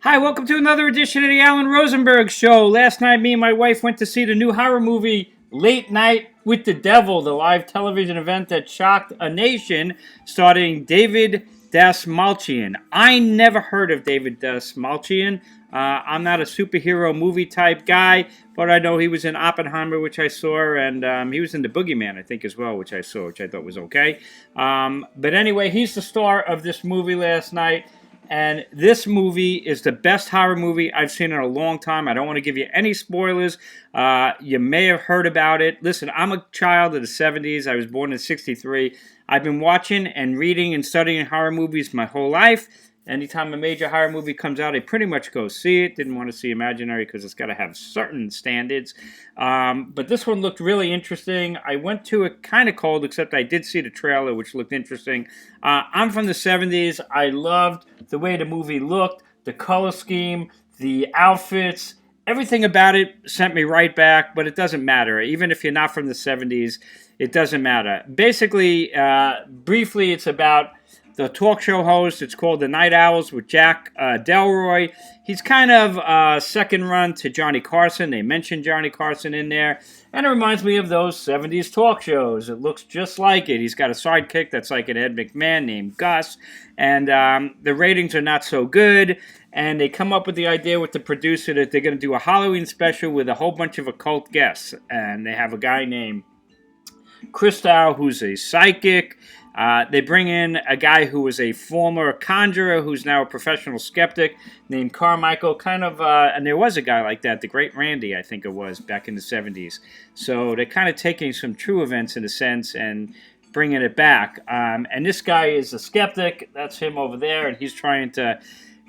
Hi, welcome to another edition of the Alan Rosenberg Show. Last night, me and my wife went to see the new horror movie, Late Night with the Devil, the live television event that shocked a nation, starring David Dastmalchian. I never heard of David Dastmalchian. I'm not a superhero movie type guy, but I know he was in Oppenheimer, which I saw, and he was in The Boogeyman, I think, as well, which I saw, which I thought was okay. But anyway, he's the star of this movie last night. And this movie is the best horror movie I've seen in a long time. I don't want to give you any spoilers. You may have heard about it. Listen, I'm a child of the 70s. I was born in 63. I've been watching and reading and studying horror movies my whole life. Anytime a major horror movie comes out, I pretty much go see it. Didn't want to see Imaginary because it's got to have certain standards. But this one looked really interesting. I went to it kind of cold, except I did see the trailer, which looked interesting. I'm from the 70s. I loved the way the movie looked, the color scheme, the outfits. Everything about it sent me right back, but it doesn't matter. Even if you're not from the 70s, it doesn't matter. Basically, briefly, it's about the talk show host. It's called The Night Owls with Jack Delroy. He's kind of second run to Johnny Carson. They mentioned Johnny Carson in there. And it reminds me of those 70s talk shows. It looks just like it. He's got a sidekick that's like an Ed McMahon named Gus. And the ratings are not so good. And they come up with the idea with the producer that they're going to do a Halloween special with a whole bunch of occult guests. And they have a guy named Christou, who's a psychic. They bring in a guy who was a former conjurer who's now a professional skeptic named Carmichael. And there was a guy like that, the Great Randy, I think it was, back in the 70s. So they're kind of taking some true events in a sense and bringing it back. And this guy is a skeptic. That's him over there. And he's trying to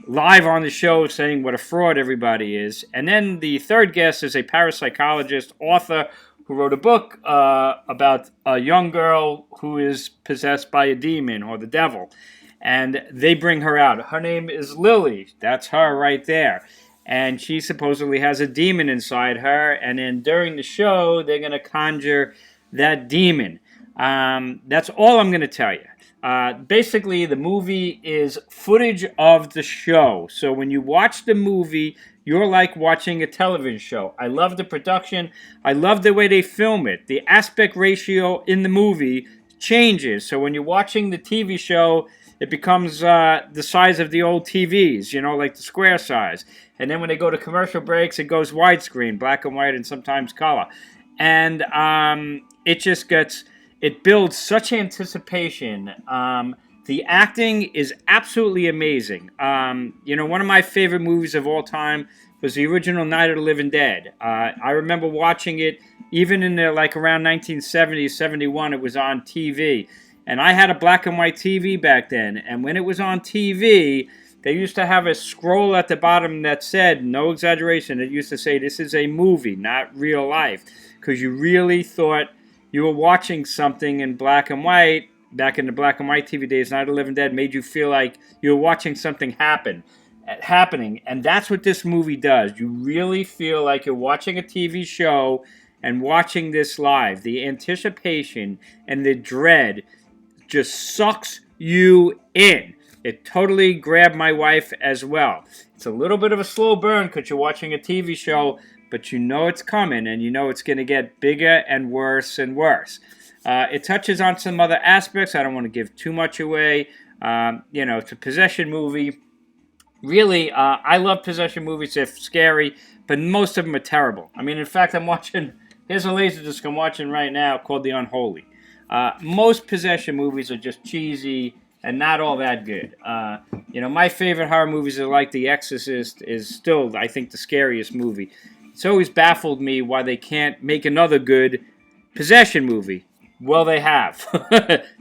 live on the show saying what a fraud everybody is. And then the third guest is a parapsychologist, author, who wrote a book about a young girl who is possessed by a demon or the devil. And they bring her out. Her name is Lily. That's her right there. And she supposedly has a demon inside her. And then during the show, they're going to conjure that demon. That's all I'm going to tell you. Basically, the movie is footage of the show. So when you watch the movie, you're like watching a television show. I love the production. I love the way they film it. The aspect ratio in the movie changes. So when you're watching the TV show, it becomes the size of the old TVs, like the square size. And then when they go to commercial breaks, it goes widescreen, black and white, and sometimes color. And it builds such anticipation. The acting is absolutely amazing. One of my favorite movies of all time was the original Night of the Living Dead. I remember watching it even in around 1970, 71, it was on TV. And I had a black and white TV back then. And when it was on TV, they used to have a scroll at the bottom that said, no exaggeration, it used to say, this is a movie, not real life. Because you really thought you were watching something in black and white. Back in the black and white TV days, Night of the Living Dead made you feel like you were watching something happening. And that's what this movie does. You really feel like you're watching a TV show and watching this live. The anticipation and the dread just sucks you in. It totally grabbed my wife as well. It's a little bit of a slow burn because you're watching a TV show, but you know it's coming and you know it's going to get bigger and worse and worse. It touches on some other aspects. I don't want to give too much away. It's a possession movie. Really, I love possession movies. They're scary, but most of them are terrible. I mean, in fact, here's a Laserdisc I'm watching right now called The Unholy. Most possession movies are just cheesy and not all that good. My favorite horror movies are like The Exorcist is still, I think, the scariest movie. It's always baffled me why they can't make another good possession movie. Well, they have.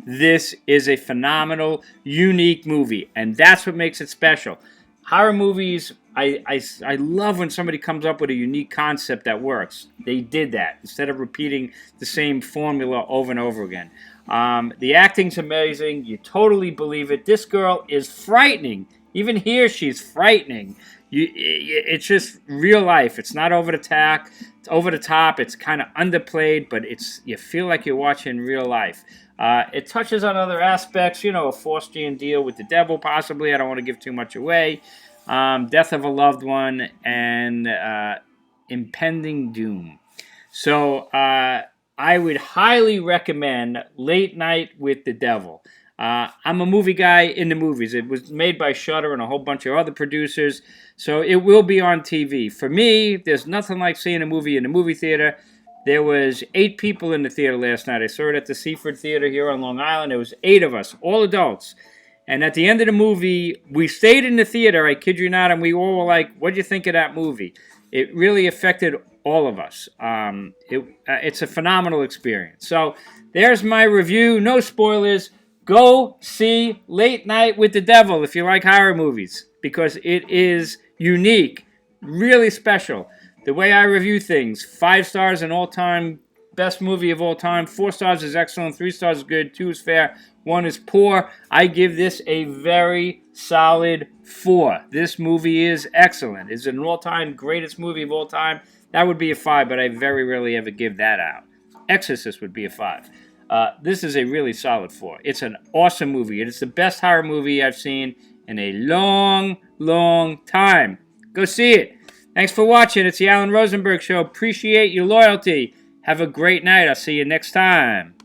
This is a phenomenal, unique movie, and that's what makes it special. Horror movies, I love when somebody comes up with a unique concept that works. They did that instead of repeating the same formula over and over again. The acting's amazing. You totally believe it. This girl is frightening. Even here, she's frightening. It's just real life. It's not over the top. It's over the top. It's kind of underplayed, but you feel like you're watching real life. It touches on other aspects, a Faustian deal with the devil, possibly. I don't want to give too much away. death of a loved one, and impending doom. So I would highly recommend Late Night with the Devil. I'm a movie guy into movies. It was made by Shudder and a whole bunch of other producers, so it will be on TV. For me, there's nothing like seeing a movie in the movie theater. There was 8 people in the theater last night. I saw it at the Seaford Theater here on Long Island. There was 8 of us, all adults. And at the end of the movie, we stayed in the theater, I kid you not, and we all were like, what'd you think of that movie? It really affected all of us. It's a phenomenal experience. So there's my review. No spoilers. Go see Late Night with the Devil if you like horror movies, because it is unique, really special. The way I review things, 5 stars an all-time best movie of all time. 4 stars is excellent. 3 stars is good. 2 is fair. 1 is poor. I give this a very solid 4. This movie is excellent. It's an all-time greatest movie of all time. That would be a 5, but I very rarely ever give that out. Exorcist would be a 5. This is a really solid 4. It's an awesome movie. It is the best horror movie I've seen in a long, long time. Go see it. Thanks for watching. It's the Alan Rosenberg Show. Appreciate your loyalty. Have a great night. I'll see you next time.